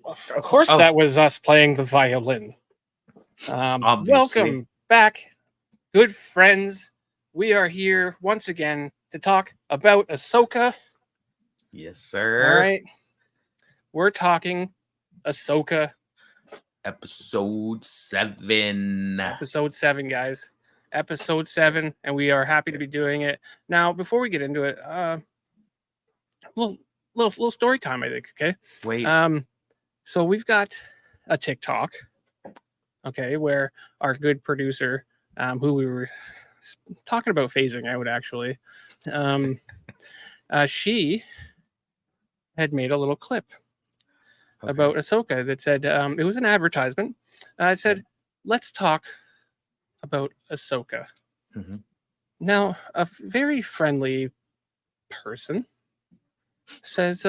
Of course, that was us playing the violin. Obviously. Welcome back, good friends. We are here once again to talk about Ahsoka. Yes, sir. All right. We're talking Ahsoka. Episode 7. Episode 7, guys. Episode 7, and we are happy to be doing it. Now, before we get into it, little story time, I think, okay? Wait. So we've got a TikTok, okay, where our good producer, who we were talking about phasing out, actually, she had made a little clip about Ahsoka that said, it was an advertisement. It said, let's talk about Ahsoka. Mm-hmm. Now, a very friendly person says,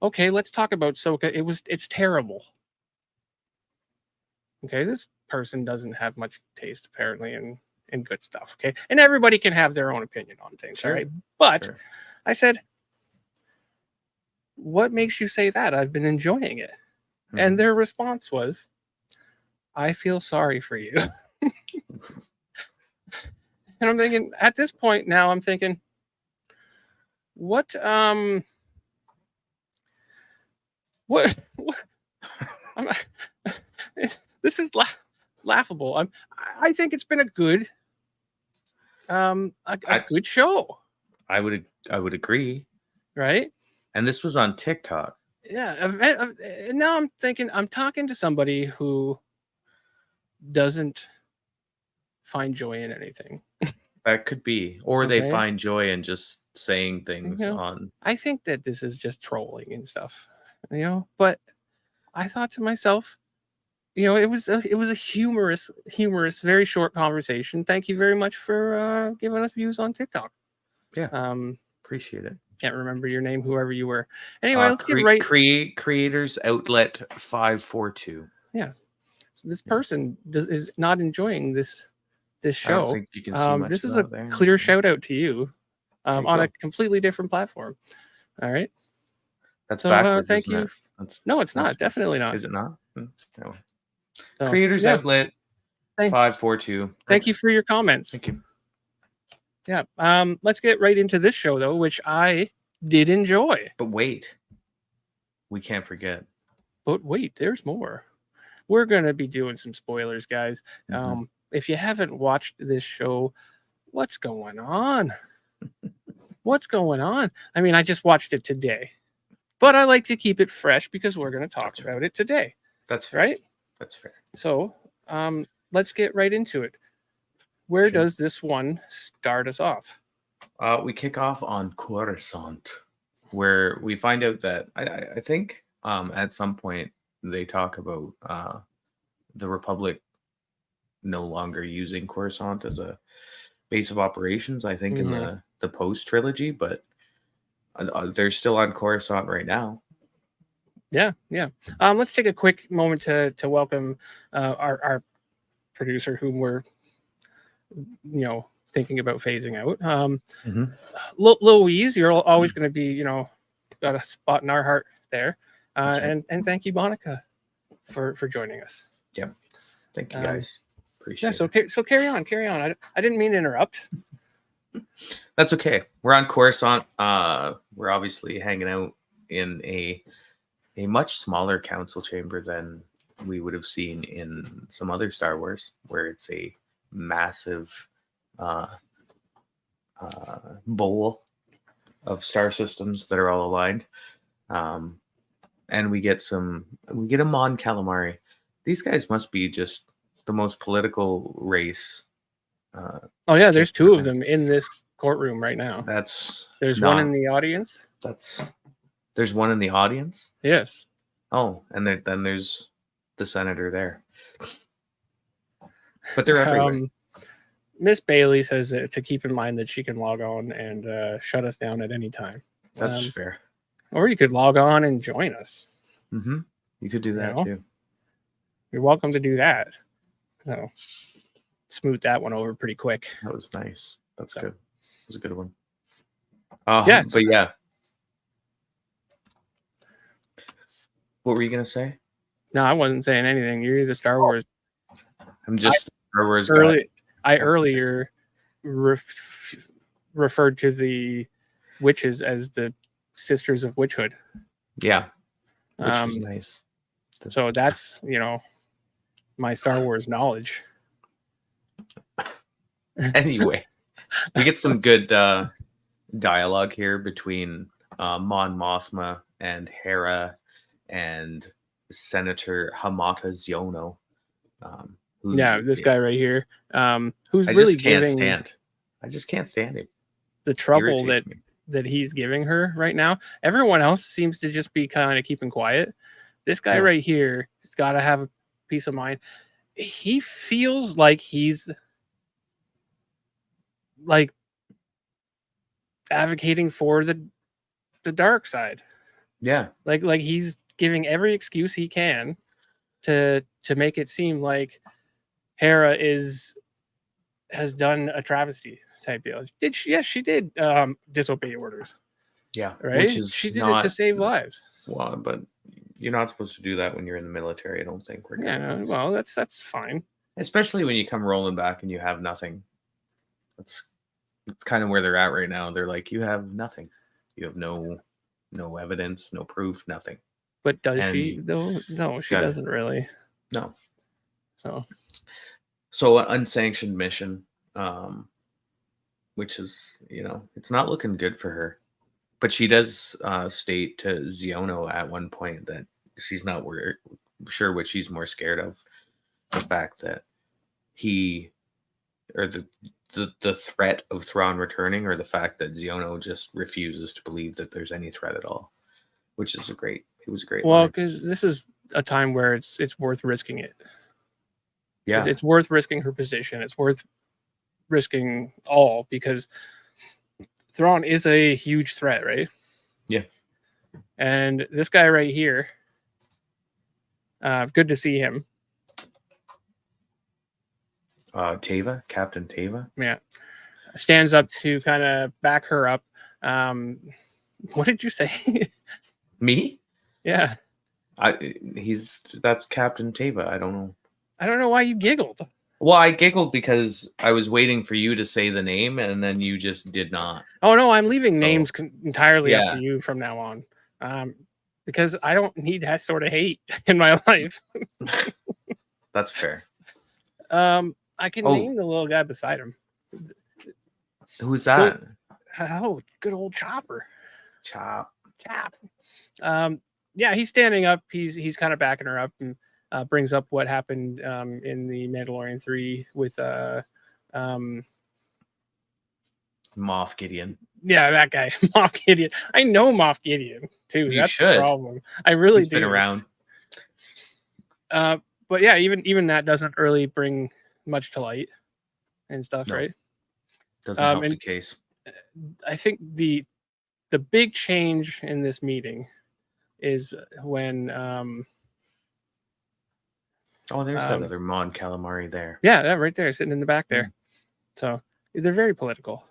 okay, let's talk about Ahsoka. It's terrible. Okay, this person doesn't have much taste, apparently, in good stuff. Okay, and everybody can have their own opinion on things, sure. all right? But I said, what makes you say that? I've been enjoying it. Mm-hmm. And their response was, I feel sorry for you. And I'm thinking, at this point now, I'm thinking, what this is laughable. I think it's been a good good show. I would agree, right? And this was on TikTok. Yeah. Now I'm thinking, I'm talking to somebody who doesn't find joy in anything. That could be, or they find joy in just saying things on. I think that this is just trolling and stuff, But I thought to myself, it was a humorous, very short conversation. Thank you very much for giving us views on TikTok. Yeah, appreciate it. Can't remember your name, whoever you were. Anyway, let's get right. Creators Outlet 542. Yeah, so this person is not enjoying this show. I don't think you can see much this is of a there. clear shout out to you, on a completely different platform. All right. That's backwards. Thank you. No, it's not. Definitely not. Is it not? No. Creators Outlet 542. Thank you for your comments. Thank you. Yeah. Let's get right into this show, though, which I did enjoy. But wait, we can't forget. But wait, there's more. We're gonna be doing some spoilers, guys. Mm-hmm. If you haven't watched this show, what's going on? What's going on? I mean, I just watched it today, but I like to keep it fresh because we're going to talk about it today. That's fair. Right. That's fair. So, let's get right into it. Where does this one start us off? We kick off on Coruscant, where we find out that I think at some point they talk about the Republic no longer using Coruscant as a base of operations, I think, in the post trilogy, but they're still on Coruscant right now. Yeah. Let's take a quick moment to welcome our producer, whom we're thinking about phasing out. Louise, you're always going to be got a spot in our heart there. And thank you, Monica, for joining us. Yep. Thank you, guys. Appreciate it. So carry on. I didn't mean to interrupt. That's okay. We're on Coruscant. We're obviously hanging out in a much smaller council chamber than we would have seen in some other Star Wars, where it's a massive bowl of star systems that are all aligned. And we get a Mon Calamari. These guys must be just the most political race. There's two of them in this courtroom right now. There's one in the audience. There's one in the audience? Yes. Oh, and then there's the senator there. But they're everywhere. Miss Bailey says to keep in mind that she can log on and shut us down at any time. That's fair. Or you could log on and join us. Mm-hmm. You could do that too. You're welcome to do that. So smooth that one over pretty quick. That was nice. That's good. It was a good one. Yes. But yeah. What were you gonna say? No, I wasn't saying anything. You're the Star Wars. I'm just Star Wars guy. I earlier referred to the witches as the Sisters of Witchhood. Yeah, which was nice. So that's, my Star Wars knowledge. Anyway, we get some good dialogue here between Mon Mothma and Hera and Senator Hamata Ziono. This guy right here, who's I really just can't giving stand. I just can't stand him. The trouble Irritates me. that he's giving her right now. Everyone else seems to just be kind of keeping quiet. This guy right here has got to have a peace of mind. He feels like he's like advocating for the dark side. Yeah. Like he's giving every excuse he can to make it seem like Hera has done a travesty type deal. Did she? Yes, she did disobey orders. Yeah. Right? She did it to save lives. Well, but you're not supposed to do that when you're in the military, I don't think. Well, that's fine. Especially when you come rolling back and you have nothing. That's kind of where they're at right now. They're like, you have nothing. You have no evidence, no proof, nothing. But does she though? No, she doesn't really. No. So an unsanctioned mission, which is, it's not looking good for her. But she does state to Ziono at one point that she's not sure what she's more scared of. The fact that the threat of Thrawn returning, or the fact that Ziono just refuses to believe that there's any threat at all, which is it was a great. Well, because this is a time where it's worth risking it. Yeah, it's worth risking her position. It's worth risking all, because Thrawn is a huge threat, right? Yeah. And this guy right here, good to see him. Captain Teva. Yeah. Stands up to kind of back her up. What did you say? Me? Yeah. That's Captain Teva. I don't know why you giggled. Well, I giggled because I was waiting for you to say the name, and then you just did not. Oh no, I'm leaving names entirely up to you from now on, because I don't need that sort of hate in my life. That's fair. I can name the little guy beside him. Who's that? Good old Chopper. Chop. Yeah, he's standing up. He's kind of backing her up, and brings up what happened in the Mandalorian 3 with Moff Gideon. Yeah, that guy, Moff Gideon. I know Moff Gideon too. That's the problem. I really do. He's been around. But yeah, even that doesn't really bring much to light and stuff, right? Doesn't help the case. I think the big change in this meeting is when there's that other Mon Calamari there. Yeah, that right there, sitting in the back there. So they're very political.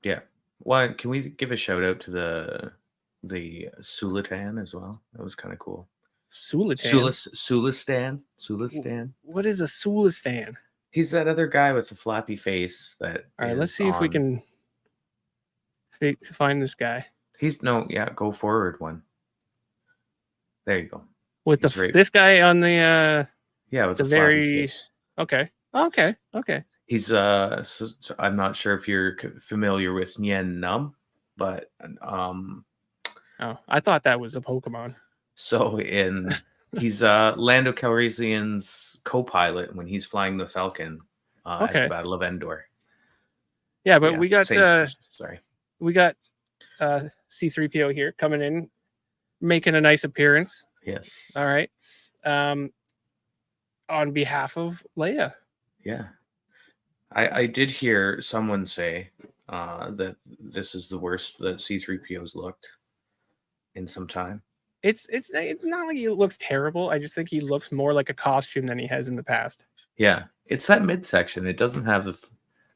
Yeah. Well, can we give a shout out to the Sulatan as well? That was kind of cool. Sulistan. What is a Sulistan? He's that other guy with the flappy face. All right, let's see if we can find this guy. Go forward one. There you go. With this guy on the with the very face. Okay. He's I'm not sure if you're familiar with Nien Num, but I thought that was a Pokemon. So he's Lando Calrissian's co-pilot when he's flying the Falcon at the Battle of Endor. Yeah, but we got C-3PO here coming in, making a nice appearance. Yes. All right. On behalf of Leia. Yeah. I did hear someone say that this is the worst that C-3PO's looked in some time. It's not like he looks terrible. I just think he looks more like a costume than he has in the past. Yeah, it's that midsection. It doesn't have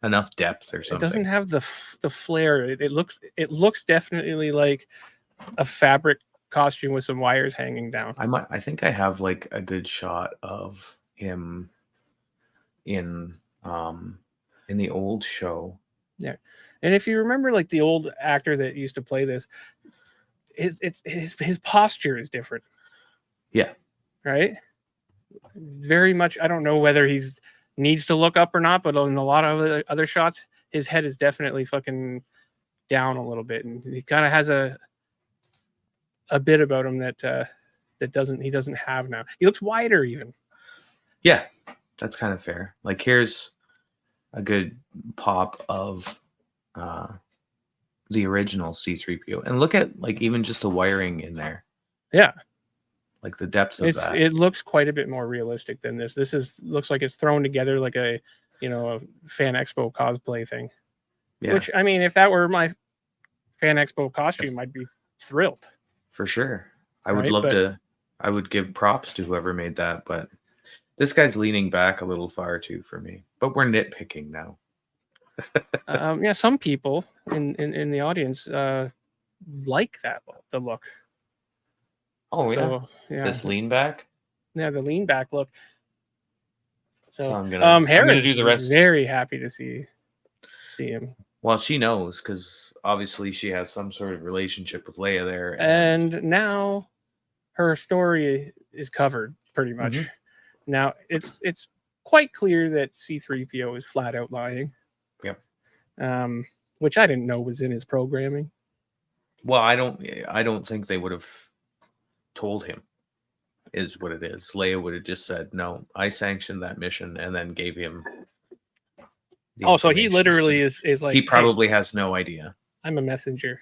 enough depth or something. It doesn't have the flair. It looks definitely like a fabric costume with some wires hanging down. I think I have like a good shot of him in the old show. Yeah, and if you remember, like the old actor that used to play this, his posture is different. Yeah, right? Very much. I don't know whether he needs to look up or not, but in a lot of other shots, his head is definitely fucking down a little bit, and he kind of has a bit about him that he doesn't have now. He looks wider even. Yeah, that's kind of fair. Like here's a good pop of the original C-3PO, and look at like even just the wiring in there. Yeah, like the depth of that. It looks quite a bit more realistic than this. This looks like it's thrown together like a Fan Expo cosplay thing. Yeah. Which, I mean, if that were my Fan Expo costume, I'd be thrilled. For sure. I would love to. I would give props to whoever made that, but this guy's leaning back a little far too for me. But we're nitpicking now. Yeah, some people in the audience like the look. Oh, yeah. This lean back? Yeah, the lean back look. So I'm gonna do the rest. Very happy to see him. Well, she knows because obviously she has some sort of relationship with Leia there. And now her story is covered pretty much. Mm-hmm. Now it's quite clear that C-3PO is flat out lying. Yep. Which I didn't know was in his programming. Well, I don't think they would have told him, is what it is. Leia would have just said, no, I sanctioned that mission, and then gave him so he literally is like, he probably has no idea. I'm a messenger.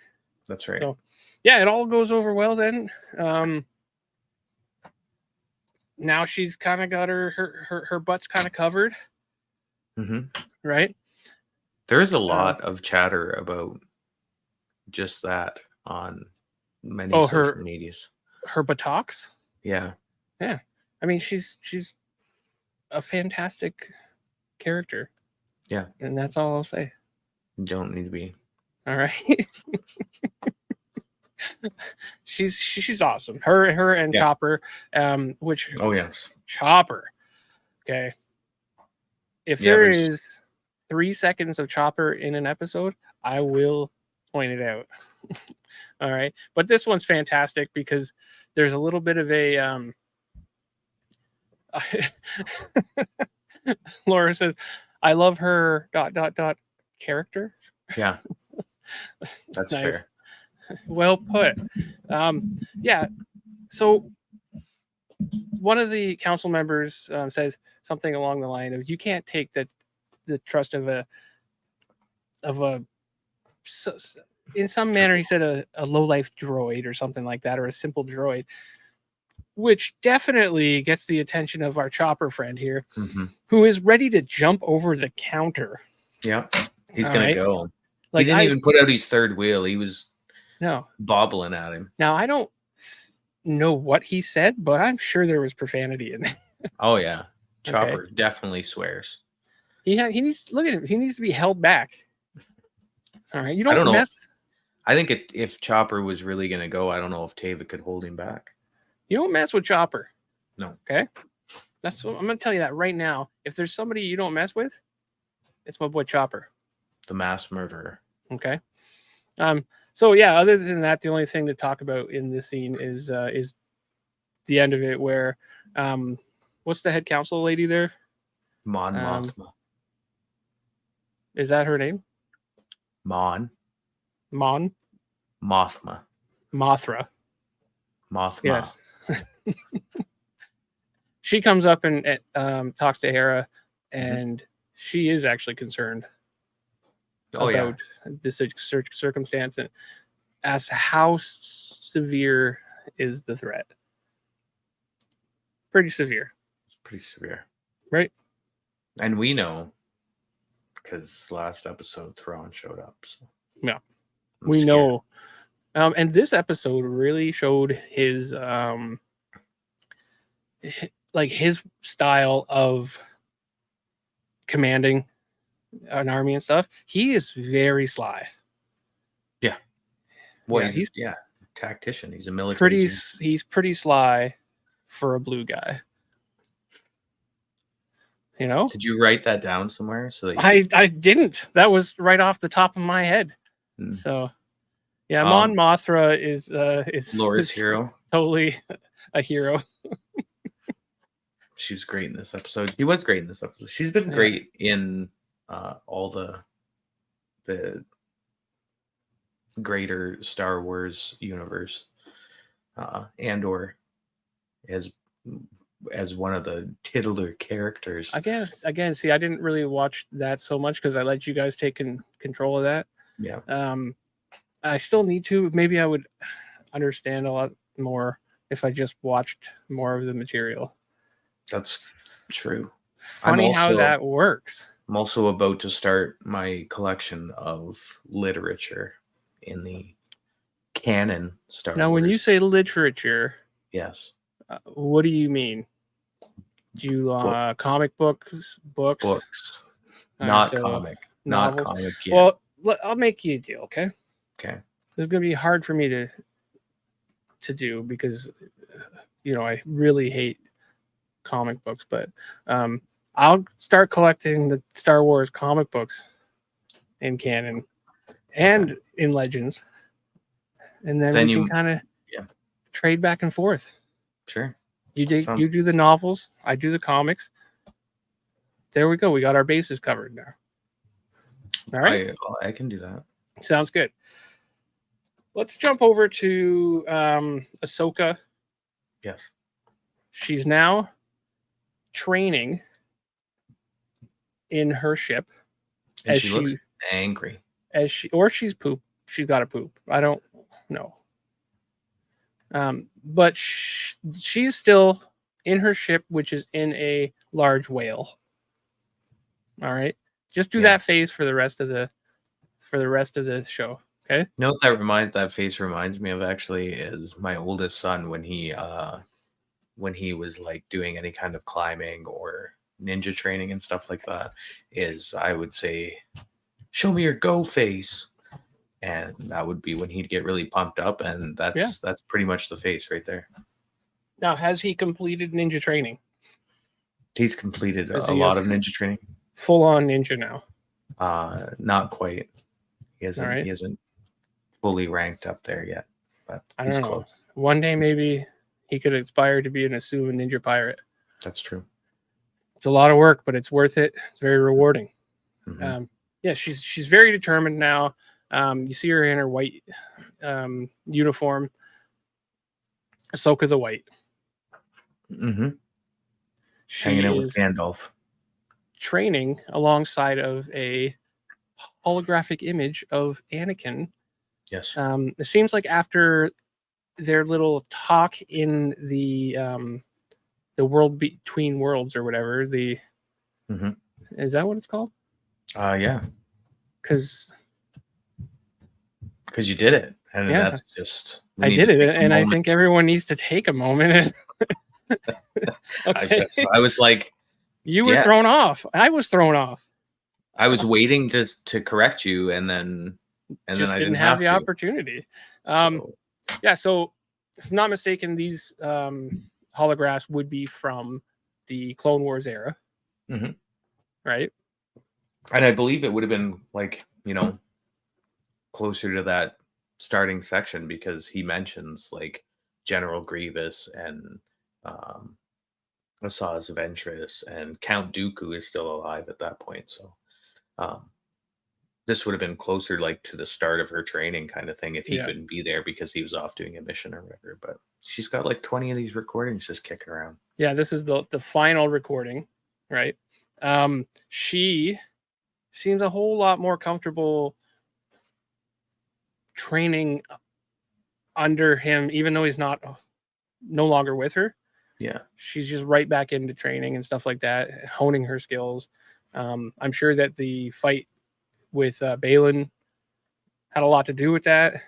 That's right. So yeah, it all goes over well then. Now she's kind of got her butt's kind of covered. Mm-hmm. Right? There's a lot of chatter about just that on many social medias. Her buttocks? Yeah. Yeah. I mean, she's a fantastic character. Yeah. And that's all I'll say. You don't need to be. All right. she's awesome. Her and Chopper, which yes. Chopper. Okay. If there is 3 seconds of Chopper in an episode, I will point it out. All right. But this one's fantastic because there's a little bit of a Laura says, I love her ... character. Yeah. That's nice. Fair. Well put. Yeah. So one of the council members says something along the line of, you can't take the trust of a in some manner, he said a low-life droid or something like that, or a simple droid, which definitely gets the attention of our Chopper friend here, who is ready to jump over the counter. Yeah, he's going to go. Like, he didn't even put out his third wheel. He was bobbling at him. Now, I don't know what he said, but I'm sure there was profanity in it. Oh, yeah. Chopper definitely swears. He needs, look at him. He needs to be held back. All right. You don't know. mess. I think if Chopper was really going to go, I don't know if Tava could hold him back. You don't mess with Chopper. No. Okay. That's what I'm going to tell you that right now. If there's somebody you don't mess with, it's my boy Chopper. The mass murderer. Okay. So yeah, other than that, the only thing to talk about in this scene is the end of it where what's the head council lady there? Mon Mothma. Is that her name? Mon. Mothra. Mothma. Yes. She comes up and talks to Hera, and she is actually concerned about this circumstance and asks how severe is the threat. Pretty severe. It's pretty severe. Right? And we know because last episode Thrawn showed up. So. Yeah. We know. And this episode really showed his his style of commanding an army and stuff. He is very sly. Yeah. Well, he's tactician. He's a military genius. He's pretty sly for a blue guy. You know? Did you write that down somewhere so that I didn't. That was right off the top of my head. So yeah, Mon Mothra is Laura's hero. Totally a hero. She was great in this episode. He was great in this episode. She's been great in all the greater Star Wars universe. Andor as one of the titular characters. Again, see, I didn't really watch that so much because I let you guys take control of that. Yeah. I still need to. Maybe I would understand a lot more if I just watched more of the material. That's true. Funny how that works. I'm also about to start my collection of literature in the canon Star Wars. Now, when you say literature, yes, what do you mean? Do you comic books? Not so comic, novels? not comic. Yet. Well, I'll make you a deal, okay? Okay. It's gonna be hard for me to do because I really hate comic books, but I'll start collecting the Star Wars comic books in canon and in Legends, and then we can kind of trade back and forth. Sure. You do the novels, I do the comics. There we go. We got our bases covered now. All right. I can do that. Sounds good. Let's jump over to Ahsoka. Yes. She's now training in her ship. And she looks angry. She's poop. She's got to poop. I don't know. But she's still in her ship, which is in a large whale. All right. Just do that phase for the rest of the show. Okay. You know what that face reminds me of actually is my oldest son when he was like doing any kind of climbing or ninja training and stuff like that, is I would say, show me your go face. And that would be when he'd get really pumped up, and that's pretty much the face right there. Now, has he completed ninja training? He's completed a lot of ninja training. Full on ninja now. Not quite. He hasn't. Right. He hasn't fully ranked up there yet, but I don't know. Close. One day maybe he could aspire to be an Asuma ninja pirate. That's true. It's a lot of work, but it's worth it. It's very rewarding. Mm-hmm. She's very determined now. You see her in her white uniform. Ahsoka the White. Mm-hmm. Hanging out with Gandalf. Training alongside of a holographic image of Anakin. Yes. It seems like after their little talk in the world between worlds or whatever, is that what it's called? Yeah. Because you did it, and that's just. I did it, and I think everyone needs to take a moment. Okay. I was like, you were thrown off. I was thrown off. I was waiting to correct you, and then I didn't have the opportunity. So if I'm not mistaken, these holographs would be from the Clone Wars era, right? And I believe it would have been like closer to that starting section, because he mentions like General Grievous and Asajj Ventress, and Count Dooku is still alive at that point. So this would have been closer like to the start of her training kind of thing if he couldn't be there because he was off doing a mission or whatever. But she's got like 20 of these recordings just kicking around. Yeah, this is the final recording, right? She seems a whole lot more comfortable training under him, even though he's no longer with her. Yeah, she's just right back into training and stuff like that, honing her skills. I'm sure that the fight with Balin had a lot to do with that.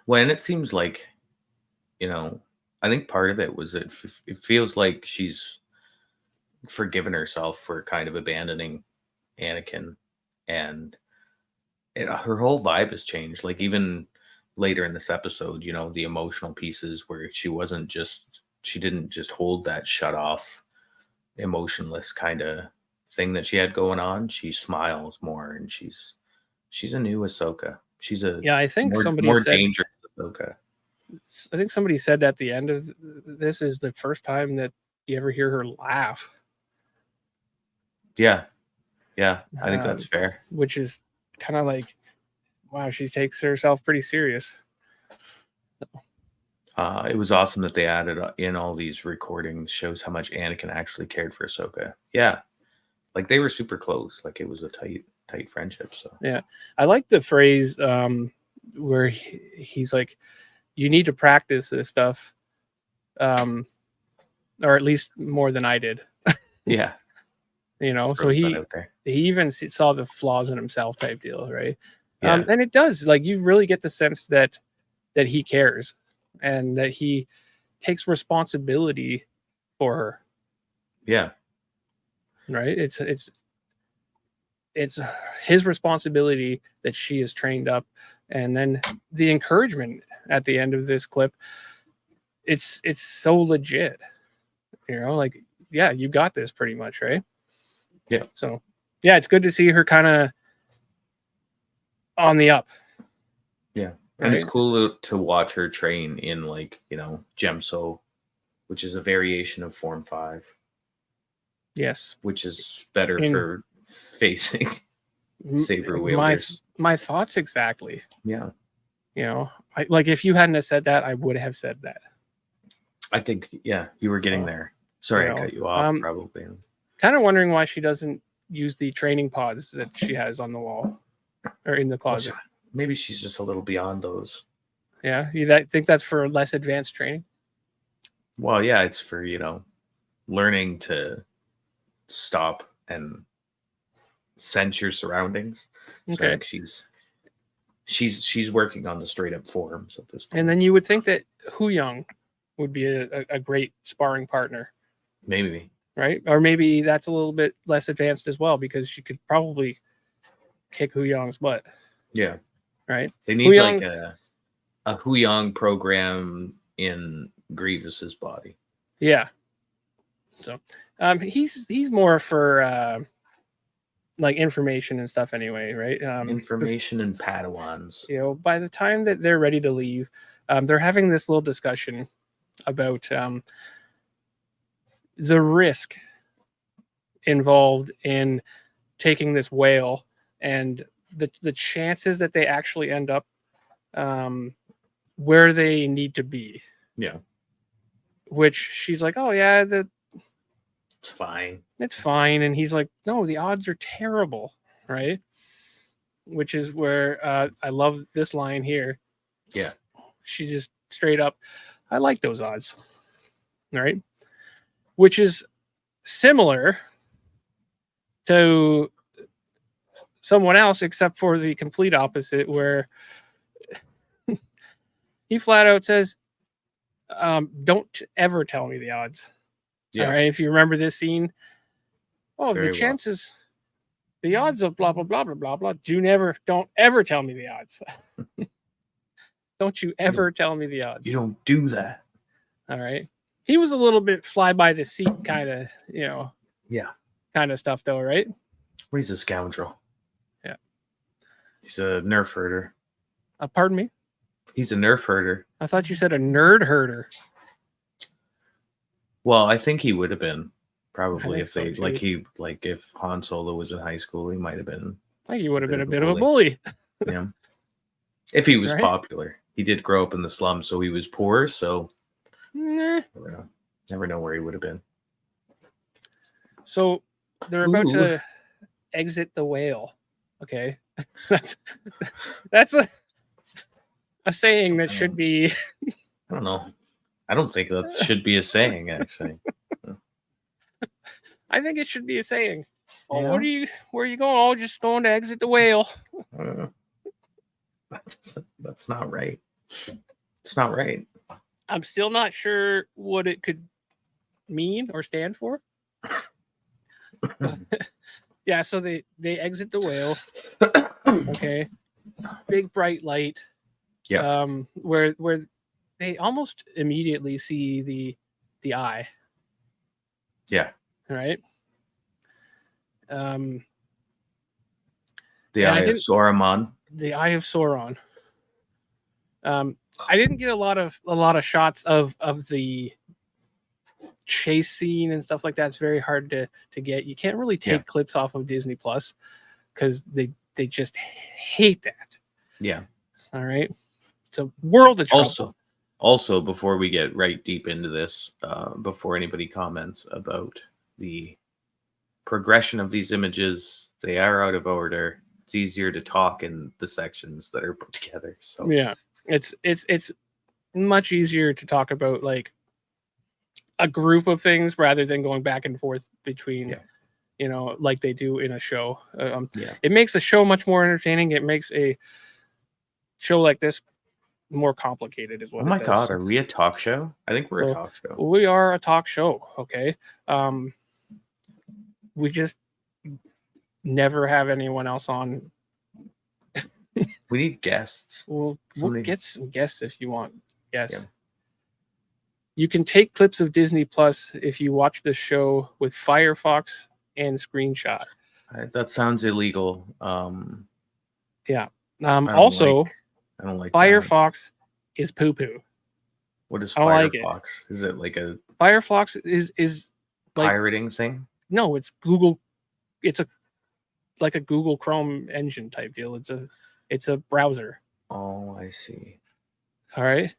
Well, and it seems like, I think part of it was it feels like she's forgiven herself for kind of abandoning Anakin, and her whole vibe has changed. Like even later in this episode, you know, the emotional pieces where she didn't just hold that shut off, emotionless kind of thing that she had going on. She smiles more, and she's a new Ahsoka. She's a Yeah, I think somebody more said. dangerous Ahsoka. I think somebody said at the end of this is the first time that you ever hear her laugh. Yeah, I think that's fair. Which is kind of like, wow, she takes herself pretty serious. It was awesome that they added in all these recordings. Shows how much Anakin actually cared for Ahsoka. Yeah, like they were super close. Like it was a tight friendship. So yeah, I like the phrase where he's like, "You need to practice this stuff, or at least more than I did." yeah, you know. So he even saw the flaws in himself, type deal, right? Yeah. And it does, like, you really get the sense that he cares and that he takes responsibility for her. Yeah. Right. It's his responsibility that she is trained up, and then the encouragement at the end of this clip. It's so legit, you know, like, yeah, you got this pretty much, right? Yeah. So yeah, it's good to see her kind of on the up. Yeah. And it's cool to watch her train in, like, you know, Gemso, which is a variation of Form 5. Yes. Which is better for facing saber wielders. My thoughts exactly. Yeah. You know, like, if you hadn't have said that, I would have said that. I think, yeah, you were getting there. Sorry, I cut you off, probably. Kind of wondering why she doesn't use the training pods that she has on the wall or in the closet. Maybe she's just a little beyond those. Yeah, you think that's for less advanced training? Well, yeah, it's for, you know, learning to stop and sense your surroundings. Okay. So I think she's working on the straight up forms at this point. And then you would think that Hu Yang would be a great sparring partner. Maybe. Right? Or maybe that's a little bit less advanced as well, because she could probably kick Hu Yang's butt. Yeah. Right? They need like a Hu Yang program in Grievous's body. Yeah. So he's more for like information and stuff anyway, right? Information and Padawans. You know, by the time that they're ready to leave, they're having this little discussion about the risk involved in taking this whale and the chances that they actually end up where they need to be. Yeah. Which she's like, oh yeah, it's fine. It's fine. And he's like, no, the odds are terrible, right? Which is where I love this line here. Yeah. She just straight up, I like those odds. Right? Which is similar to someone else, except for the complete opposite, where he flat out says, don't ever tell me the odds. Yeah. All right. If you remember this scene, the chances, the odds of blah, blah, blah, blah, blah, blah. Don't ever tell me the odds. Don't you ever tell me the odds. You don't do that. All right. He was a little bit fly by the seat kind of, you know. Yeah. Kind of stuff though, right? Well, he's a scoundrel. Yeah. He's a nerf herder. Pardon me? He's a nerf herder. I thought you said a nerd herder. Well, I think he would have been probably if they if Han Solo was in high school, he might have been. I think he would have been a bit of a bully. Yeah. If he was popular. He did grow up in the slums, so he was poor, so never know where he would have been. So they're about to exit the whale. Okay. That's a saying that should be. I don't know. I don't think that should be a saying, actually. I think it should be a saying. Oh, yeah. Where are you going? Oh, just going to exit the whale. That's not right. It's not right. I'm still not sure what it could mean or stand for. Yeah, so they exit the whale. Okay. Big bright light. Yeah. Where they almost immediately see the eye, Yeah. right? The And Eye of Saruman. The Eye of Sauron. I didn't get a lot of shots of the chase scene and stuff like that. It's very hard to get. You can't really take clips off of Disney Plus because they just hate that. Yeah. All right. It's a world of trouble. Also, before we get right deep into this, before anybody comments about the progression of these images, they are out of order. It's easier to talk in the sections that are put together. So yeah, it's much easier to talk about like a group of things rather than going back and forth between like they do in a show. It makes a show much more entertaining. It makes a show like this more complicated is what oh my it does. God, are we a talk show? I think we're a talk show. We are a talk show. Okay. We just never have anyone else on. We need guests. We'll get some guests if you want. Yes. You can take clips of Disney Plus if you watch the show with Firefox and Screenshot. That sounds illegal. Yeah. Also, I don't like Firefox is poo poo. What is Firefox? Like is it like a Firefox is like, pirating thing? No, it's Google. It's like a Google Chrome engine type deal. It's a browser. Oh, I see. All right.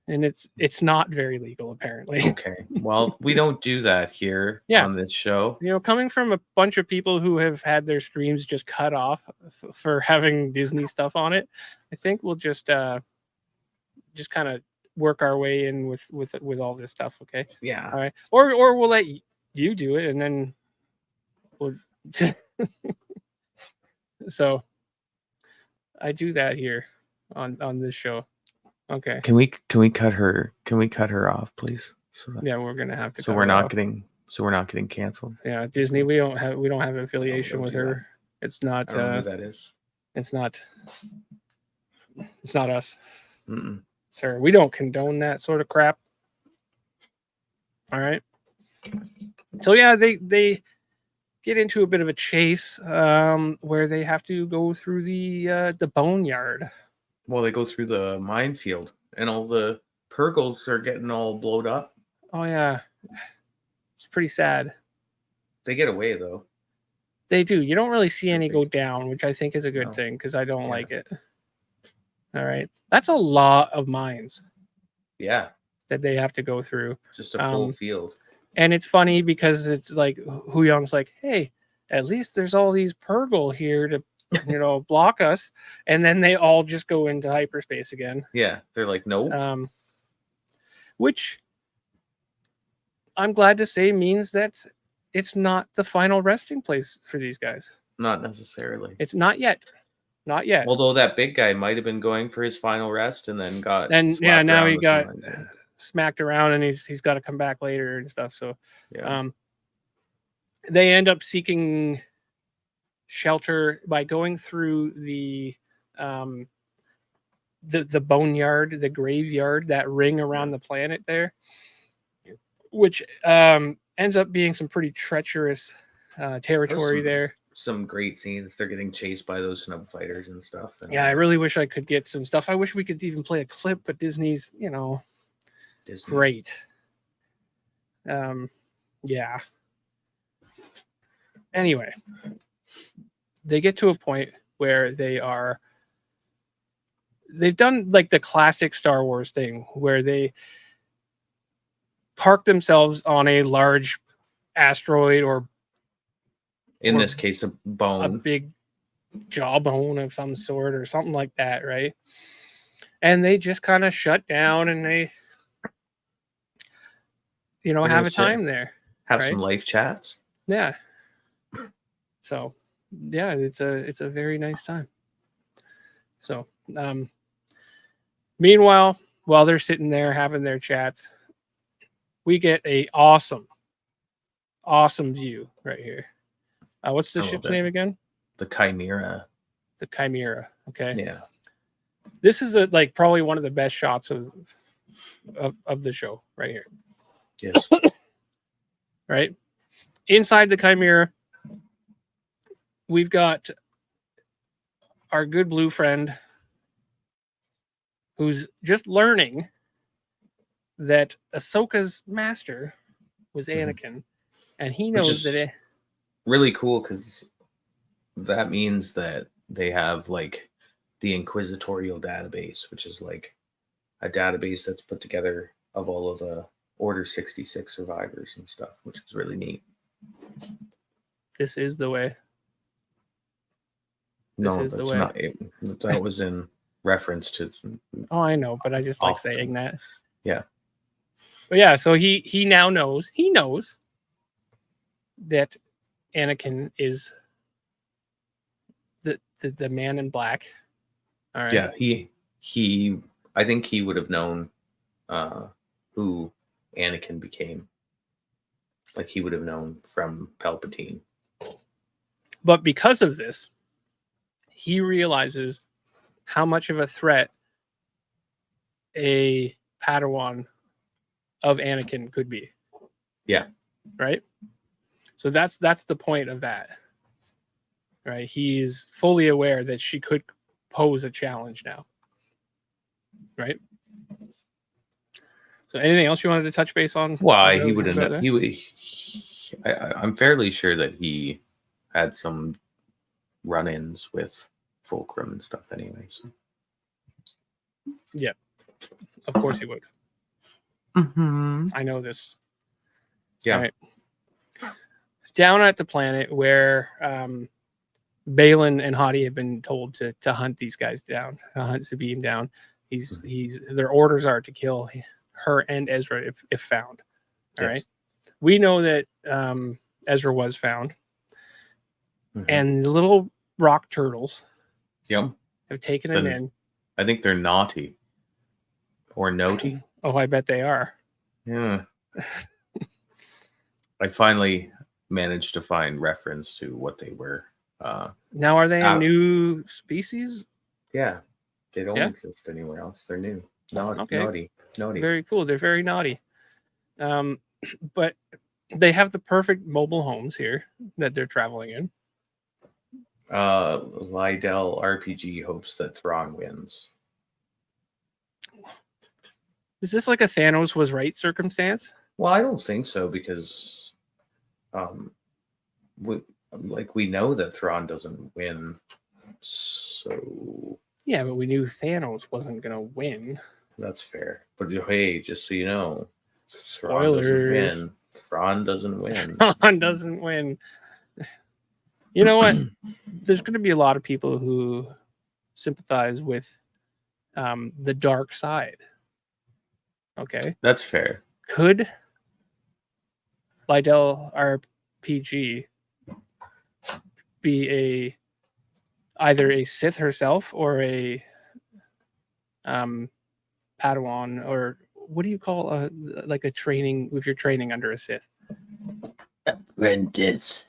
And it's not very legal, apparently. Okay. Well, we don't do that here on this show. You know, coming from a bunch of people who have had their streams just cut off for having Disney stuff on it, I think we'll just kind of work our way in with all this stuff. Okay. Yeah. All right. Or we'll let you do it, and then we'll. So I do that here on this show. Okay. Can we cut her? Can we cut her off, please? We're gonna have to. So we're not getting canceled. Yeah, Disney. We don't have affiliation with her. That. It's not. I don't know who that is. It's not us. Mm-mm. Sir, we don't condone that sort of crap. All right. So yeah, they get into a bit of a chase where they have to go through the boneyard. Well, they go through the minefield, and all the Purgles are getting all blowed up. Oh yeah, it's pretty sad. They get away though. They do. You don't really see any go down, which I think is a good thing because I don't like it. All right, that's a lot of mines. Yeah, that they have to go through. Just a full field. And it's funny because it's like Hu Young's like, hey, at least there's all these Purgle here to block us, and then they all just go into hyperspace again. Yeah, they're like, nope. Which I'm glad to say means that it's not the final resting place for these guys. Not necessarily. It's not yet. Not yet. Although that big guy might have been going for his final rest and then got now he got smacked around and he's got to come back later and stuff. So they end up seeking shelter by going through the boneyard, the graveyard, that ring around the planet there, which ends up being some pretty treacherous territory there. Some great scenes. They're getting chased by those snow fighters and stuff. And I really wish I could get some stuff. I wish we could even play a clip, but Disney's, Disney. Great. Yeah. Anyway, they get to a point where they've done like the classic Star Wars thing where they park themselves on a large asteroid or in this case, a big jawbone of some sort or something like that, right? And they just kind of shut down and they, have a time there. Have some life chats. Yeah. So, yeah, it's a very nice time. So, meanwhile, while they're sitting there having their chats, we get a awesome view right here. What's the ship's name again? The Chimera. The Chimera. Okay. Yeah. This is like probably one of the best shots of the show right here. Yes. Right inside the Chimera, we've got our good blue friend who's just learning that Ahsoka's master was Anakin, and he Which knows is that it. really cool because that means that they have like the Inquisitorial database, which is like a database that's put together of all of the Order 66 survivors and stuff, which is really neat. This is the way. This No, is the that's way. not it. That was in reference to. Oh, I know, but I just like saying that. Yeah. But yeah, so he now knows. He knows that Anakin is the man in black. All right. Yeah, he I think he would have known who Anakin became. Like he would have known from Palpatine. But because of this, he realizes how much of a threat a Padawan of Anakin could be. Yeah. Right? So that's the point of that. Right? He's fully aware that she could pose a challenge now. Right? So anything else you wanted to touch base on? Why he would have I'm fairly sure that he had some run-ins with Fulcrum and stuff anyway. So. Yeah. Of course he would. Mm-hmm. I know this. Yeah. Right. Down at the planet where Balin and Hottie have been told to hunt these guys down, hunt Sabine down. Their orders are to kill her and Ezra if found. All right. We know that Ezra was found. Mm-hmm. And the little rock turtles have taken him in. I think they're naughty. Or naughty. Oh, I bet they are. Yeah. I finally managed to find reference to what they were. Now, are they a new species? Yeah. They don't exist anywhere else. They're new. Naughty. Very cool. They're very naughty. But they have the perfect mobile homes here that they're traveling in. Lydell RPG hopes that Thrawn wins. Is this like a Thanos was right circumstance? Well, I don't think so because we know that Thrawn doesn't win. So yeah, but we knew Thanos wasn't gonna win. That's fair. But hey, just so you know, spoilers. Thrawn doesn't win. Thrawn doesn't win. You know what? There's going to be a lot of people who sympathize with the dark side. Okay, that's fair. Could Lydell RPG be either a Sith herself or a Padawan, or what do you call like a training if you're training under a Sith?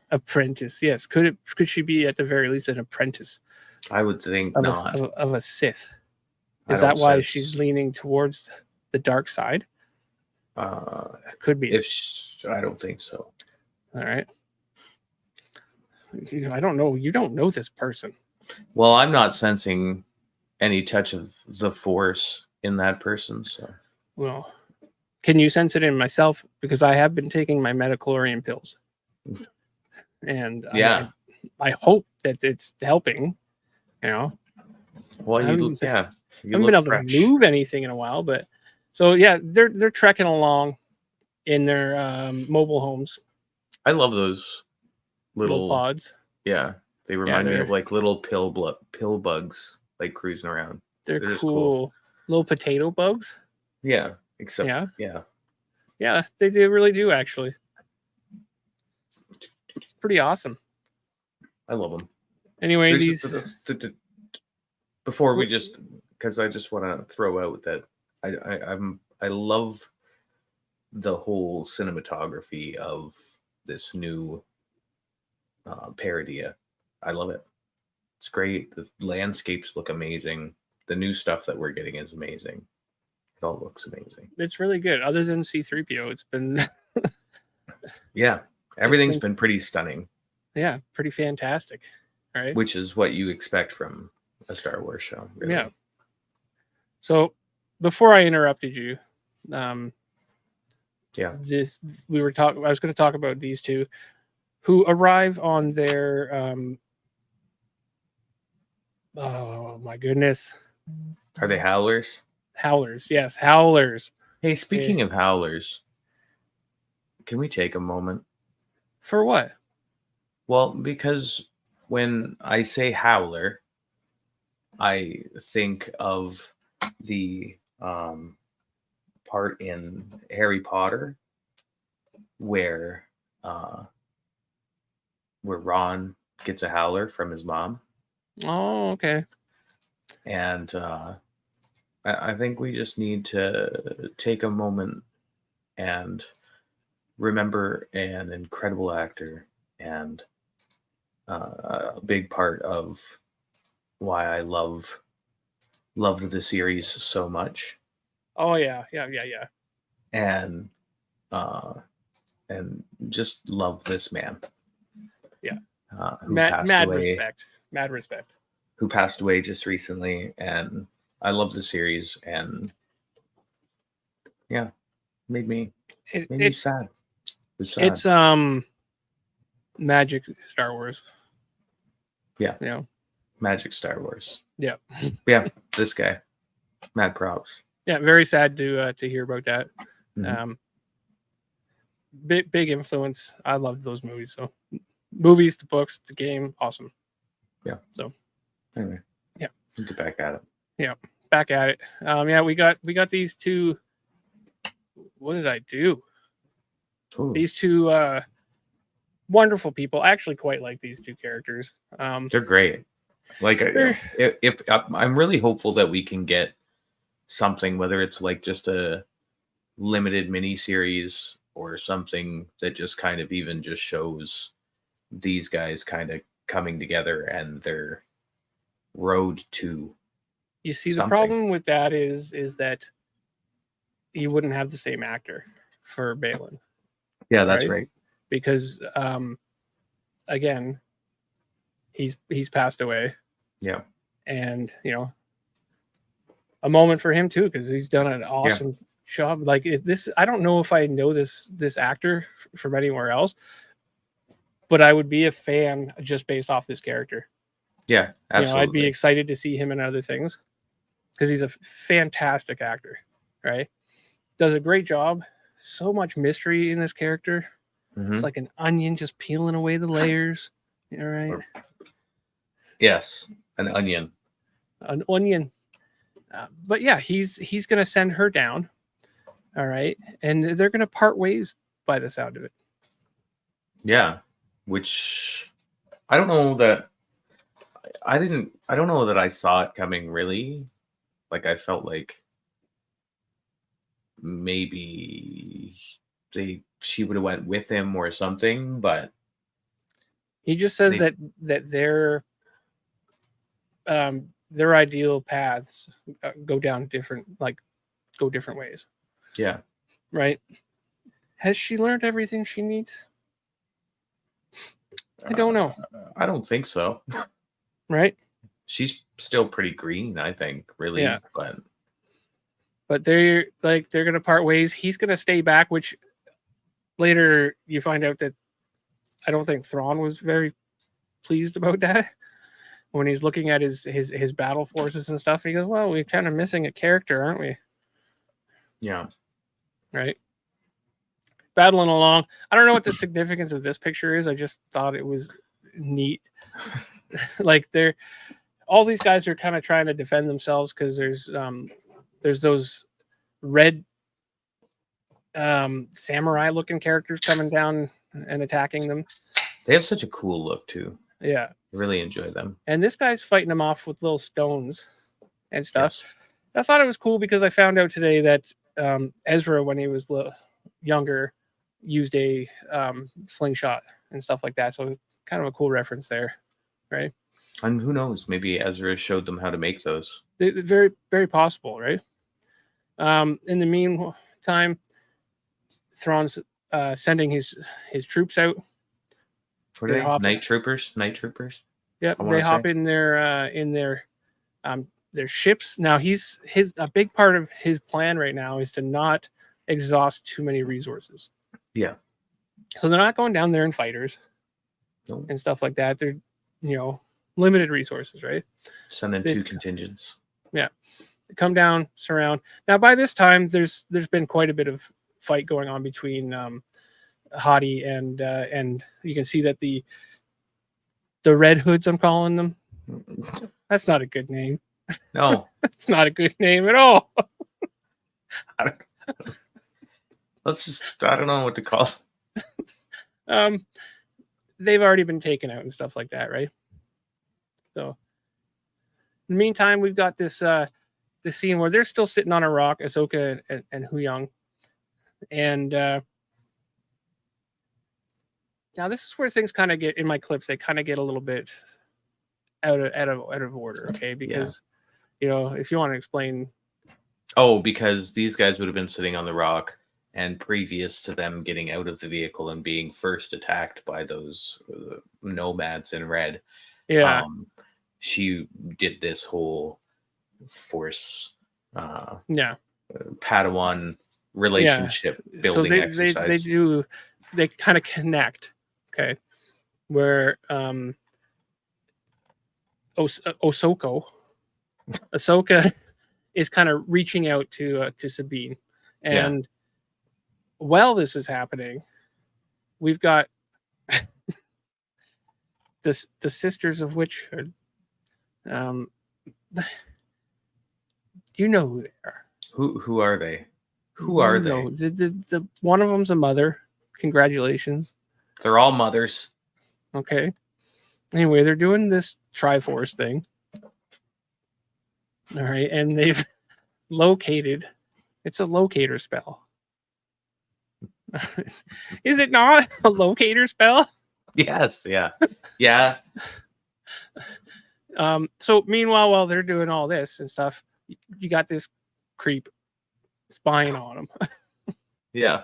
Apprentice. Yes. Could she be at the very least an apprentice? I would think not. Of a Sith. Is that why she's leaning towards the dark side? Could be. I don't think so. All right. I don't know. You don't know this person. Well, I'm not sensing any touch of the Force in that person. So. Well, can you sense it in myself? Because I have been taking my metachlorian pills. And yeah, I hope that it's helping. You know. Well, I haven't been able to move anything in a while, but so yeah, they're trekking along in their mobile homes. I love those little pods. Yeah, they remind me of like little pill bugs, like cruising around. They're cool. Little potato bugs. Yeah, except yeah, they really do actually. Pretty awesome. I love them. Anyway, before we because I just want to throw out that I love the whole cinematography of this new Parodia. I love it. It's great. The landscapes look amazing. the new stuff that we're getting is amazing. It all looks amazing. It's really good. Other than C-3PO, it's been Yeah, everything's been pretty stunning. Yeah, pretty fantastic, right? Which is what you expect from a Star Wars show. Really. Yeah. So before I interrupted you, yeah, I was going to talk about these two who arrive on their oh my goodness. Are they howlers? Howlers, yes, howlers. Hey, speaking of howlers, can we take a moment? For what? Well, because when I say howler, I think of the part in Harry Potter where Ron gets a howler from his mom. Oh, okay. And I think we just need to take a moment and remember an incredible actor and a big part of why I loved the series so much. Oh yeah. And just love this man. Yeah. Mad respect. Who passed away just recently, and I love the series, and yeah, made me sad. It was sad. It's magic Star Wars. Yeah. You know. Magic Star Wars. Yeah. Yeah, this guy. Mad props. Yeah, very sad to hear about that. Mm-hmm. Big influence. I loved those movies. So movies, the books, the game, awesome. Yeah. So anyway. Yeah. We'll get back at it. Yeah. Back at it. Yeah, we got these two. What did I do? Ooh. These two wonderful people. I actually quite like these two characters. They're great. Like if I'm really hopeful that we can get something, whether it's like just a limited mini series or something that just kind of even just shows these guys kind of coming together and their road to you see something. The problem with that is that you wouldn't have the same actor for Balin. Yeah, that's right. Because again, he's passed away. Yeah. And a moment for him too, because he's done an awesome job. Like this, I don't know if I know this actor from anywhere else, but I would be a fan just based off this character. Yeah, absolutely. I'd be excited to see him in other things because he's a fantastic actor, right? Does a great job. So much mystery in this character. Mm-hmm. It's like an onion just peeling away the layers. All right. Yes, an onion. An onion. But yeah, he's going to send her down. All right. And they're going to part ways by the sound of it. Yeah. Which I don't know that I don't know that I saw it coming really. Like I felt like maybe she would have went with him or something, but he just says that their ideal paths go different ways. Yeah. Right. Has she learned everything she needs? I don't know. I don't think so. Right. She's still pretty green, I think, really. Yeah. But they're going to part ways. He's going to stay back, which later you find out that I don't think Thrawn was very pleased about that. When he's looking at his battle forces and stuff, he goes, well, we're kind of missing a character, aren't we? Yeah. Right. Battling along. I don't know what the significance of this picture is. I just thought it was neat. Like all these guys are kind of trying to defend themselves because there's those red samurai looking characters coming down and attacking them. They have such a cool look too. Yeah. I really enjoy them. And this guy's fighting them off with little stones and stuff. Yes. I thought it was cool because I found out today that Ezra, when he was younger, used a slingshot and stuff like that. So kind of a cool reference there, right? And who knows? Maybe Ezra showed them how to make those. Very, very possible, right? In the meantime, Thrawn's sending his troops out. What are they? Night troopers. Night troopers. Yep, they hop in their ships. Now a big part of his plan right now is to not exhaust too many resources. Yeah. So they're not going down there in fighters and stuff like that. They're, limited resources, right? Send in 2 contingents. Yeah. They come down, surround. Now by this time, there's been quite a bit of fight going on between Hottie and you can see that the Red Hoods, I'm calling them. That's not a good name. No. That's not a good name at all. Let's just, I don't know what to call them. They've already been taken out and stuff like that, right? So in the meantime, we've got this scene where they're still sitting on a rock, Ahsoka and Huyang. And now this is where things kind of get, in my clips, they kind of get a little bit out of order, okay? Because if you want to explain. Oh, because these guys would have been sitting on the rock, and previous to them getting out of the vehicle and being first attacked by those nomads in red. Yeah. She did this whole Force Padawan relationship building exercise. They kind of connect, okay? Where Ahsoka is kind of reaching out to Sabine, and while this is happening, we've got the Sisters of Witchhood. Do you know who they are? Who are they? Who are they? The one of them's a mother. Congratulations. They're all mothers. Okay. Anyway, they're doing this Triforce thing. All right, and they've located. It's a locator spell. Is it not a locator spell? Yes. Yeah. Yeah. So meanwhile, while they're doing all this and stuff, you got this creep spying on them. Yeah.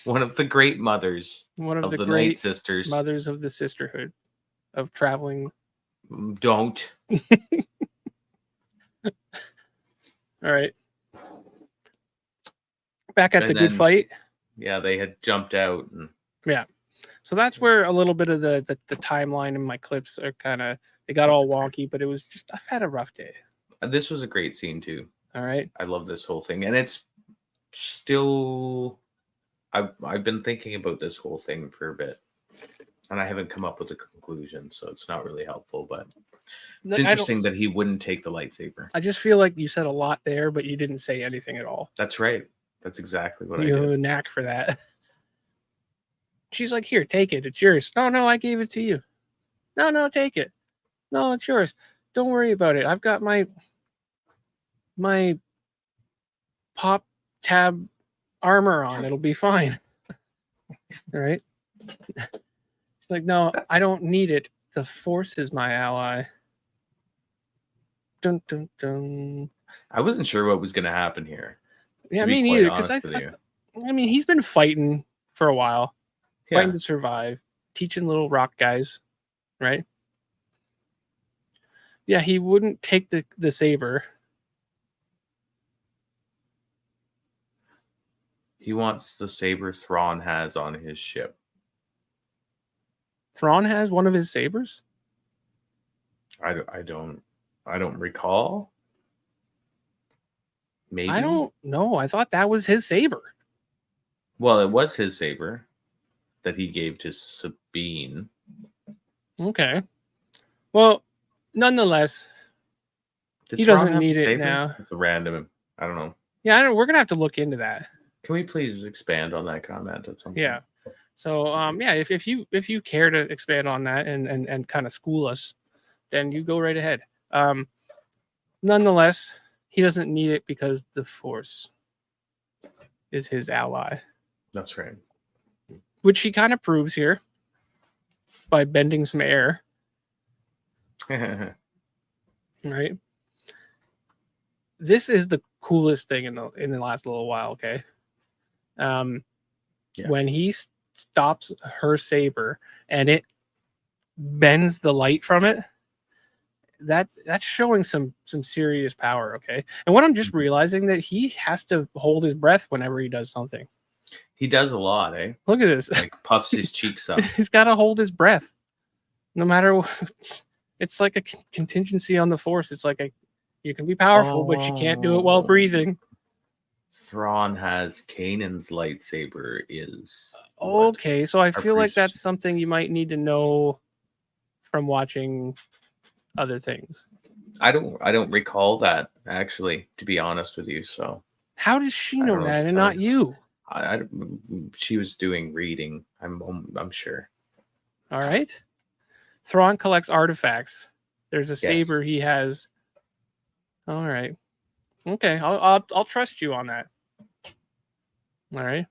One of the great mothers. One of the great Night Sisters. Mothers of the Sisterhood of traveling. Don't. All right. Back at the good fight. Yeah, they had jumped out. Yeah. So that's where a little bit of the timeline in my clips are kind of, they got all wonky, but it was just, I've had a rough day. This was a great scene too. All right. I love this whole thing. And it's still, I've been thinking about this whole thing for a bit. And I haven't come up with a conclusion, so it's not really helpful. But it's interesting that he wouldn't take the lightsaber. I just feel like you said a lot there, but you didn't say anything at all. That's right. That's exactly what I did. You have a knack for that. She's like, here, take it. It's yours. No, I gave it to you. No, take it. No, it's yours. Don't worry about it. I've got my pop tab armor on. It'll be fine. All right. It's like, no, I don't need it. The Force is my ally. Dun, dun, dun. I wasn't sure what was going to happen here. Yeah, me neither. Because I mean, he's been fighting for a while, fighting to survive, teaching little rock guys, right? Yeah, he wouldn't take the saber. He wants the saber Thrawn has on his ship. Thrawn has one of his sabers? I don't recall. Maybe. I don't know. I thought that was his saber. Well, it was his saber that he gave to Sabine. Okay. Well, nonetheless, he doesn't need it now. It's a random. I don't know. Yeah, we're gonna have to look into that. Can we please expand on that comment at some point? Yeah. So, yeah, if you care to expand on that and kind of school us, then you go right ahead. Nonetheless, he doesn't need it because the Force is his ally. That's right. Which he kind of proves here by bending some air. Right? This is the coolest thing in the last little while, okay? Yeah. When he stops her saber and it bends the light from it, that's showing some serious power, okay? And what I'm just realizing that he has to hold his breath whenever he does something. He does a lot, eh? Look at this. Like puffs his cheeks up. He's got to hold his breath no matter what. It's like a contingency on the force. It's like you can be powerful, but you can't do it while breathing. Thrawn has Kanan's lightsaber is okay, so I feel like priest. that's something you might need to know from watching other things. I don't recall that, actually, to be honest with you. So how does she I know don't know what that to and tell not you. you? She was doing reading. I'm sure. All right. Thrawn collects artifacts. There's a Yes. saber he has. All right. Okay, I'll trust you on that. All right.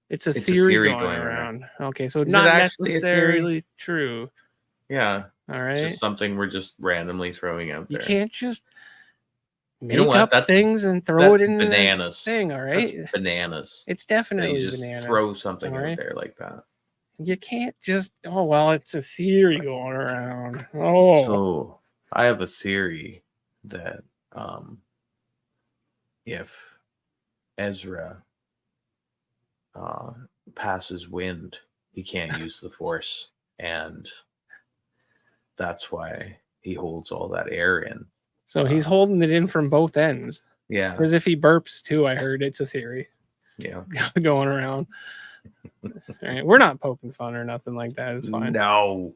It's a theory going around. Okay, so Is not it actually a theory? necessarily true. Yeah. All It's right. just something we're just randomly throwing out there. You can't just make You know what? up things and throw it in bananas. the thing. All right. That's bananas. It's That definitely you just bananas. throw something all out right? there like that. You can't just. Oh well, it's a theory going around. Oh. So I have a theory that if Ezra passes wind, he can't use the Force, and that's why he holds all that air in. So he's holding it in from both ends. Yeah. Because if he burps too, I heard it's a theory. Yeah. Going around. All right, we're not poking fun or nothing like that. It's fine. No.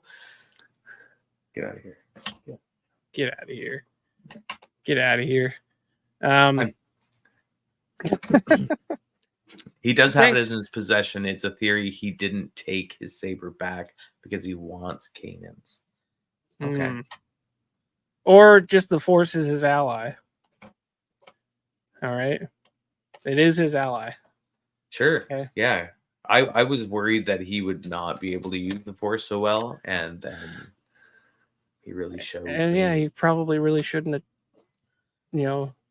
Get out of here. Yeah. Get out of here. Get out of here. He does have it in his possession. It's a theory he didn't take his saber back because he wants Kanan's. Okay. Or just the Force is his ally. All right. It is his ally. Sure. Okay. Yeah. I was worried that he would not be able to use the Force so well, and then he really showed. And yeah, he probably really shouldn't have,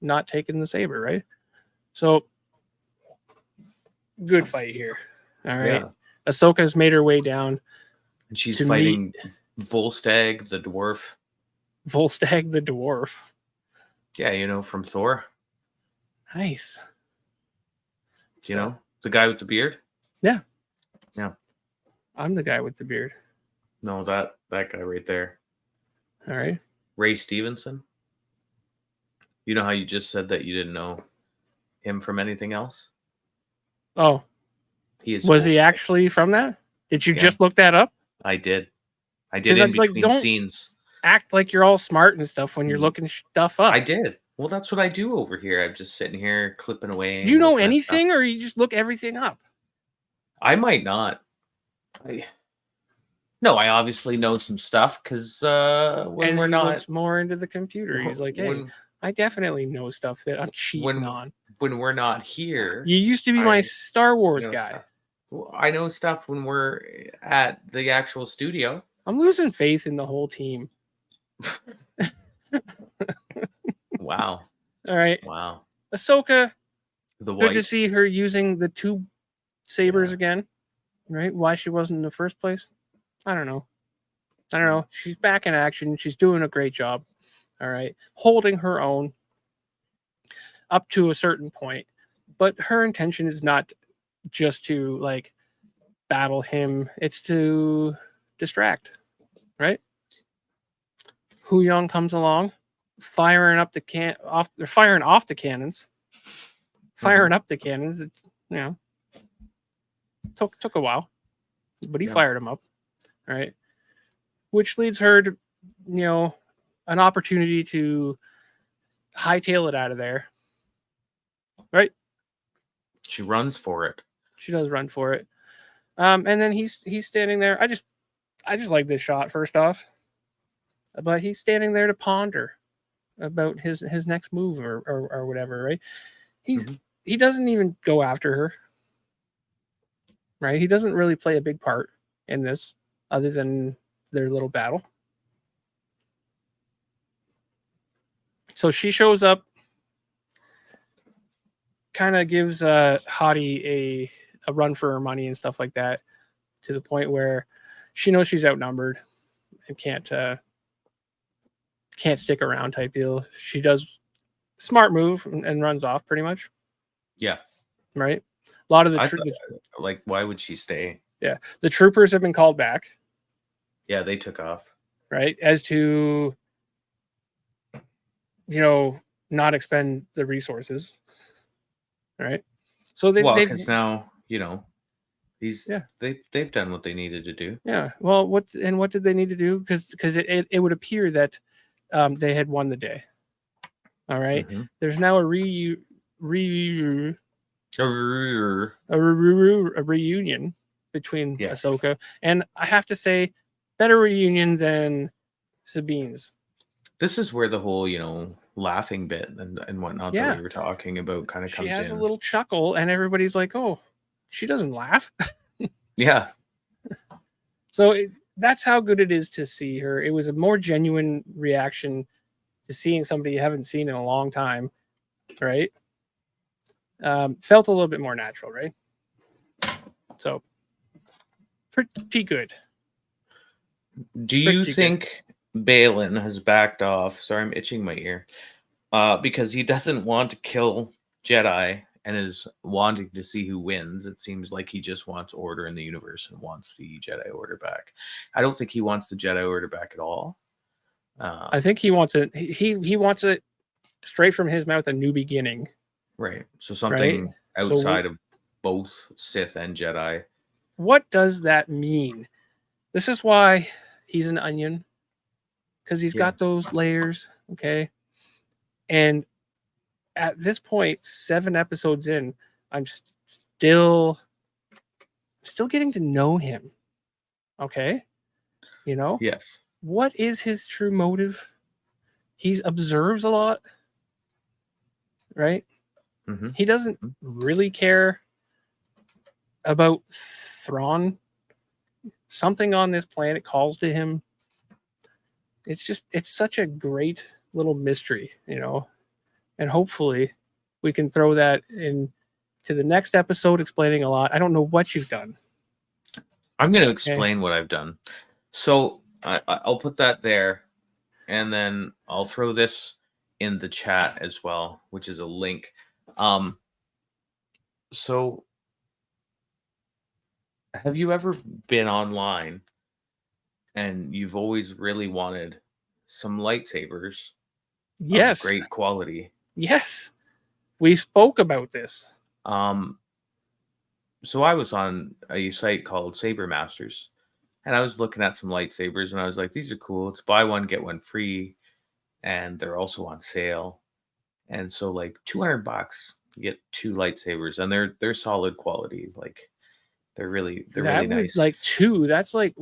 not taken the saber, right? So good fight here. All right. Yeah. Ahsoka's made her way down. And she's fighting Volstagg the dwarf. Volstagg the dwarf. Yeah, from Thor. Nice. You know, the guy with the beard? Yeah. Yeah. I'm the guy with the beard. No, that guy right there. All right. Ray Stevenson. You know how you just said that you didn't know him from anything else? Oh. Was he actually from that? Did you just look that up? I did. I did in between scenes. Act like you're all smart and stuff when you're looking stuff up. I did. Well, that's what I do over here. I'm just sitting here clipping away. Do you know anything, or you just look everything up? I might not. No, I obviously know some stuff because when we're not looks more into the computer, he's like, "Hey, I definitely know stuff that I'm cheating on." When we're not here, you used to be my Star Wars guy. Well, I know stuff when we're at the actual studio. I'm losing faith in the whole team. Wow. All right. Wow. Ahsoka. Good to see her using the two sabers again. Right? Why she wasn't in the first place? I don't know. She's back in action. She's doing a great job. All right. Holding her own up to a certain point. But her intention is not just to battle him. It's to distract. Right? Hu Young comes along, firing off the cannons. Firing up the cannons. It's, took a while, but he fired them up. All right. Which leads her to, an opportunity to hightail it out of there. Right? She runs for it. She does run for it. And then he's standing there. I just like this shot first off. But he's standing there to ponder about his next move or whatever, right? He doesn't even go after her. Right? He doesn't really play a big part in this other than their little battle. So she shows up, kind of gives Hottie a run for her money and stuff like that, to the point where she knows she's outnumbered and can't stick around type deal. She does smart move and runs off pretty much. Yeah. Right. A lot of like, why would she stay? Yeah. The troopers have been called back. Yeah, they took off. Right. As to, not expend the resources. Right. So they've because now, they've done what they needed to do. Yeah. Well, what did they need to do? Because it would appear that they had won the day. All right. Mm-hmm. There's now a reunion between Ahsoka, and I have to say, better reunion than Sabine's. This is where the whole, laughing bit and whatnot that we were talking about kind of comes in. She has a little chuckle, and everybody's like, "Oh, she doesn't laugh." Yeah. So that's how good it is to see her. It was a more genuine reaction to seeing somebody you haven't seen in a long time, right? Felt a little bit more natural, right? So pretty good. Do you think Balin has backed off? Sorry, I'm itching my ear. Because he doesn't want to kill Jedi and is wanting to see who wins. It seems like he just wants order in the universe and wants the Jedi Order back. I don't think he wants the Jedi Order back at all. I think he wants it. He wants it straight from his mouth, a new beginning. Right. So something outside of both Sith and Jedi. What does that mean? This is why he's an onion, because he's got those layers. Okay. And at this point, 7 episodes in, I'm still getting to know him. Okay. Yes. What is his true motive? He observes a lot, right? Mm-hmm. He doesn't really care about Thrawn. Something on this planet calls to him. It's such a great little mystery, and hopefully we can throw that in to the next episode, explaining a lot. I don't know what you've done. I'm going to explain what I've done. So I'll put that there, and then I'll throw this in the chat as well, which is a link. So have you ever been online and you've always really wanted some lightsabers? Yes. Of great quality. Yes. We spoke about this. So I was on a site called Saber Masters, and I was looking at some lightsabers, and I was like, these are cool. It's buy one, get one free. And they're also on sale. And so like $200, you get 2 lightsabers, and they're solid quality. Like they're really nice. Like 2, that's like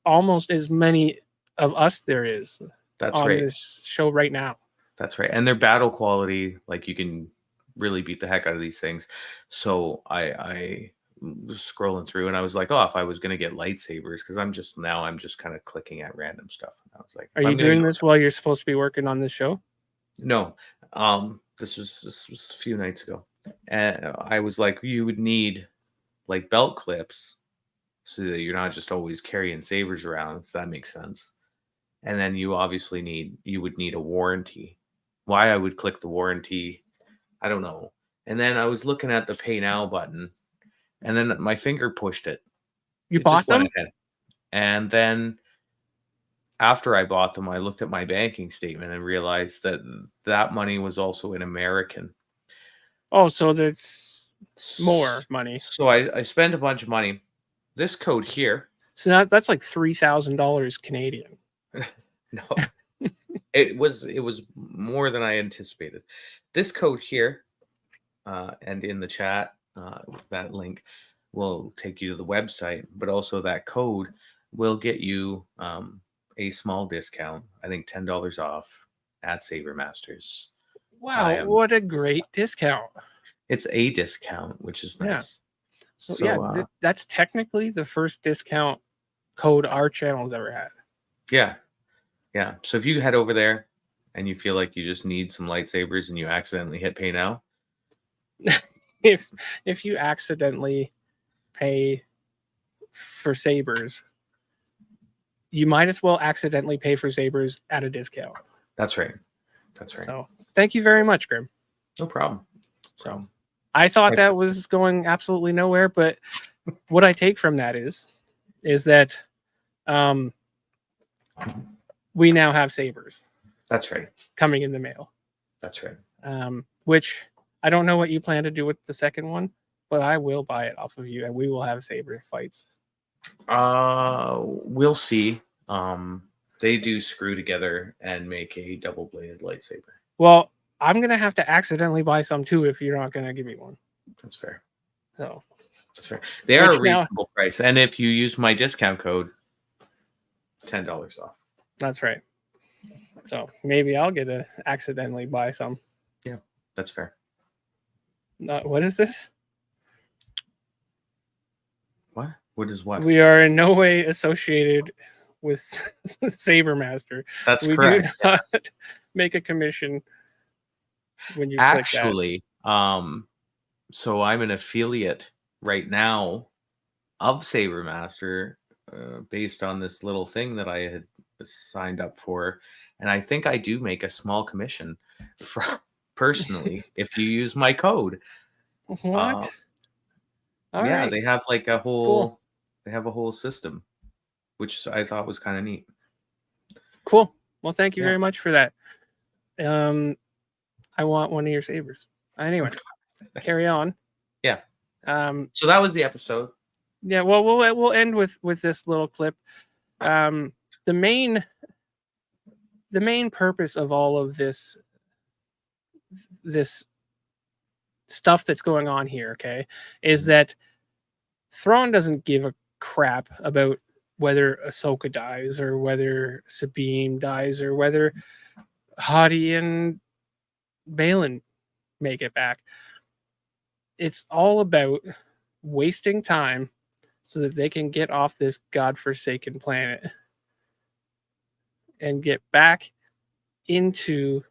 almost as many of us there is. That's on right. This show right now. That's right. And they're battle quality. Like you can really beat the heck out of these things. So I was scrolling through, and I was like, oh, if I was going to get lightsabers, because I'm just kind of clicking at random stuff. And I was like, are you doing this while you're supposed to be working on this show? No. This was a few nights ago. And I was like, you would need like belt clips so that you're not just always carrying sabers around, if that makes sense. And then you would need a warranty. Why I would click the warranty, I don't know. And then I was looking at the pay now button, and then my finger pushed it. You bought them? And then after I bought them, I looked at my banking statement and realized that money was also in American. Oh, so there's more money. So I spent a bunch of money. This code here. So that's like $3,000 Canadian. No, it was more than I anticipated. This code here, and in the chat, that link will take you to the website, but also that code will get you a small discount. I think $10 off at Saber Masters. Wow, what a great discount! It's a discount, which is nice. So that's technically the first discount code our channel's ever had. Yeah. So if you head over there and you feel like you just need some lightsabers and you accidentally hit pay now. If you accidentally pay for sabers, you might as well accidentally pay for sabers at a discount. That's right. That's right. So thank you very much, Grim. No problem. So I thought that was going absolutely nowhere, but what I take from that is that we now have sabers. That's right. Coming in the mail. That's right. Which I don't know what you plan to do with the second one, but I will buy it off of you, and we will have saber fights. We'll see. They do screw together and make a double-bladed lightsaber. Well, I'm gonna have to accidentally buy some too if you're not gonna give me one. That's fair. So that's fair. They are a reasonable price, and if you use my discount code, $10 off. That's right. So maybe I'll get to accidentally buy some. Yeah, that's fair. What is this? What? What is what? We are in no way associated with Sabermaster. That's correct. We do not make a commission when you actually click that. So I'm an affiliate right now of Sabermaster based on this little thing that I had signed up for, and I think I do make a small commission from personally if you use my code. What? Yeah, right. They have like a whole cool. They have a whole system, which I thought was kind of neat. Cool. Well, thank you very much for that. I want one of your sabers. Anyway, carry on. Yeah. So that was the episode. Yeah. Well, we'll end with this little clip. The main purpose of all of this stuff that's going on here, okay, is that Thrawn doesn't give a crap about whether Ahsoka dies or whether Sabine dies or whether Hadi and Balin make it back. It's all about wasting time so that they can get off this godforsaken planet and get back into,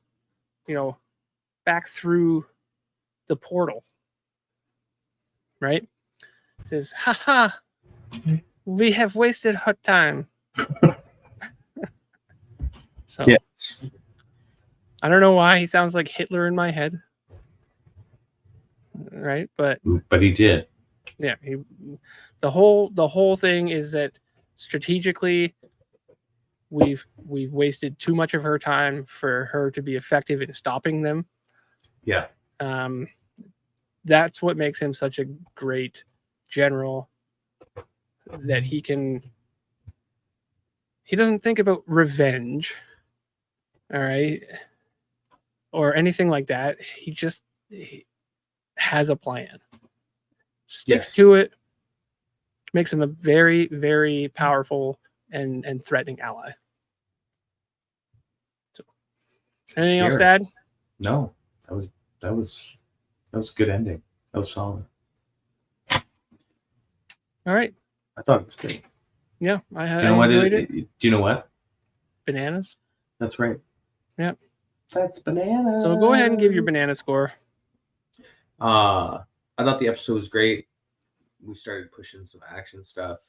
back through the portal. Right? It says, haha, we have wasted her time. So, yes. I don't know why he sounds like Hitler in my head. Right? But he did. Yeah, the whole thing is that strategically we've wasted too much of her time for her to be effective in stopping them. Yeah. That's what makes him such a great general, that he doesn't think about revenge, all right, or anything like that. He has a plan, sticks to it, makes him a very, very powerful and threatening ally. So, anything else to add? No, that was a good ending. That was solid. All right. I thought it was great. Yeah, I enjoyed it. Do you know what? Bananas. That's right. Yep. That's banana. So go ahead and give your banana score. I thought the episode was great. We started pushing some action stuff,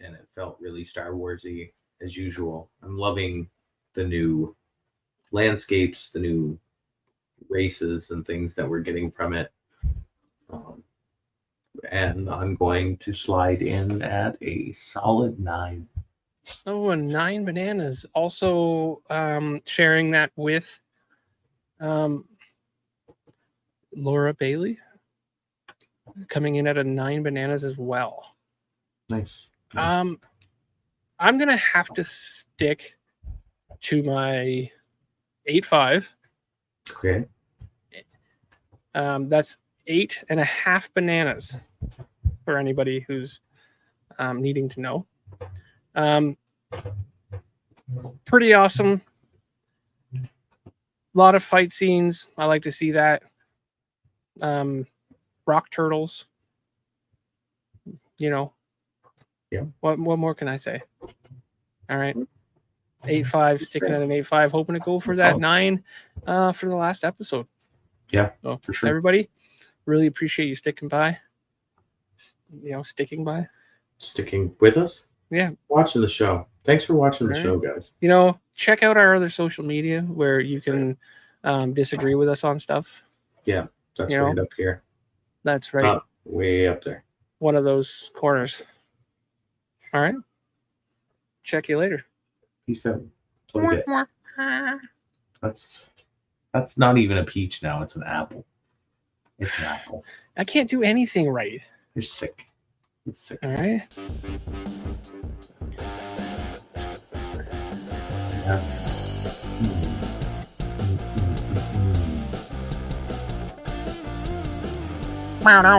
and it felt really Star Warsy as usual. I'm loving the new landscapes, the new races and things that we're getting from it. And I'm going to slide in at a solid 9. Oh, and 9 bananas. Also sharing that with Laura Bailey, coming in at a 9 bananas as well. Nice. I'm gonna have to stick to my 8.5. Okay. That's 8.5 bananas for anybody who's needing to know. Pretty awesome. A lot of fight scenes. I like to see that. Rock turtles. Yeah. What more can I say? All right. 8.5, sticking at an 8.5, hoping to go for That's that 9 for the last episode. Yeah, So for sure. everybody, really appreciate you sticking by. Sticking by. Sticking with us. Yeah. Watching the show. Thanks for watching the All show, right. guys. Check out our other social media where you can disagree with us on stuff. Yeah, that's right up here. That's right. Way up there. One of those corners. All right. Check you later. Peace out. Play it. That's not even a peach now. It's an apple. It's an apple. I can't do anything right. You're sick. It's sick. All right. Yeah. Wow.